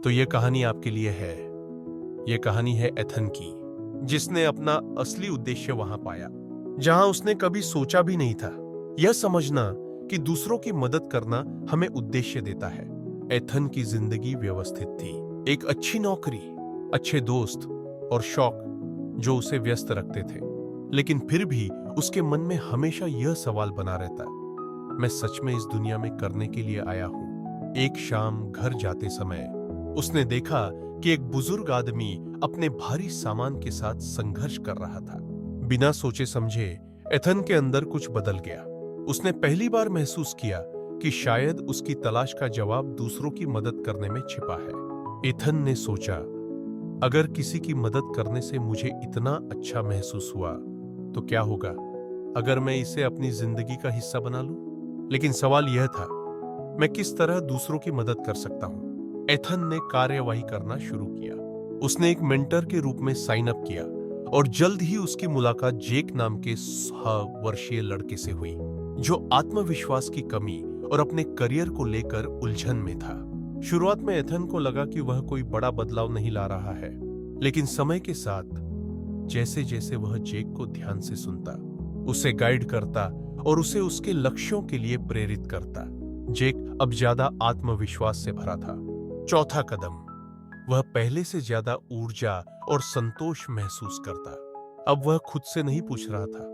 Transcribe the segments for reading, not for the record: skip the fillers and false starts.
तो ये कहानी आपके लिए है। ये कहानी है एथन की, जिसने अपना असली उद्देश्य वहां पाया जहां उसने कभी सोचा भी नहीं था। यह समझना कि दूसरों की मदद करना हमें उद्देश्य देता है। एथन की जिंदगी व्यवस्थित थी, एक अच्छी नौकरी, अच्छे दोस्त और शौक जो उसे व्यस्त रखते थे। लेकिन फिर भी उसके मन में हमेशा यह सवाल बना रहता, मैं सच में इस दुनिया में करने के लिए आया हूं। एक शाम घर जाते समय उसने देखा कि एक बुजुर्ग आदमी अपने भारी सामान के साथ संघर्ष कर रहा था। बिना सोचे समझे एथन के अंदर कुछ बदल गया। उसने पहली बार महसूस किया कि शायद उसकी तलाश का जवाब दूसरों की मदद करने में छिपा है। एथन ने सोचा, अगर किसी की मदद करने से मुझे इतना अच्छा महसूस हुआ तो क्या होगा अगर मैं इसे अपनी जिंदगी का हिस्सा बना लूं? लेकिन सवाल यह था, मैं किस तरह दूसरों की मदद कर सकता हूं? एथन ने कार्यवाही करना शुरू किया। उसने एक मेंटर के रूप में साइन अप किया और जल्द ही उसकी मुलाकात जेक नाम के 16 वर्षीय लड़के से हुई, जो आत्मविश्वास की कमी और अपने करियर को लेकर उलझन में था। शुरुआत में एथन को लगा कि वह कोई बड़ा बदलाव नहीं ला रहा है, लेकिन समय के साथ जैसे जैसे वह जेक को ध्यान से सुनता, उसे गाइड करता और उसे उसके लक्ष्यों के लिए प्रेरित करता, जेक अब ज्यादा आत्मविश्वास से भरा था। चौथा कदम, वह पहले से ज्यादा ऊर्जा और संतोष महसूस करता। अब वह खुद से नहीं पूछ रहा था,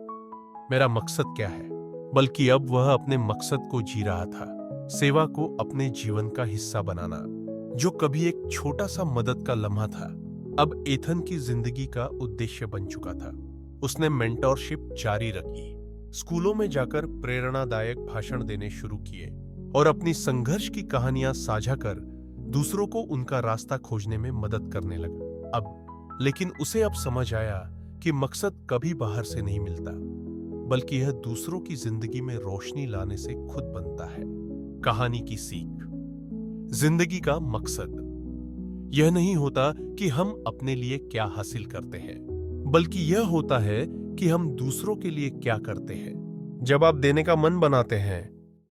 मेरा मकसद क्या है, बल्कि अब वह अपने मकसद को जी रहा था, सेवा को अपने जीवन का हिस्सा बनाना। जो कभी एक छोटा सा मदद का लम्हा था, अब एथन की जिंदगी का उद्देश्य बन चुका था। उसने मेंटरशिप जारी रखी, स्कूलों में जाकर प्रेरणादायक भाषण देने शुरू किए और अपनी संघर्ष की कहानियां साझा कर दूसरों को उनका रास्ता खोजने में मदद करने लगा। लेकिन उसे अब समझ आया कि मकसद कभी बाहर से नहीं मिलता, बल्कि यह दूसरों की जिंदगी में रोशनी लाने से खुद बनता है। कहानी की सीख, जिंदगी का मकसद यह नहीं होता कि हम अपने लिए क्या हासिल करते हैं, बल्कि यह होता है कि हम दूसरों के लिए क्या करते हैं। जब आप देने का मन बनाते हैं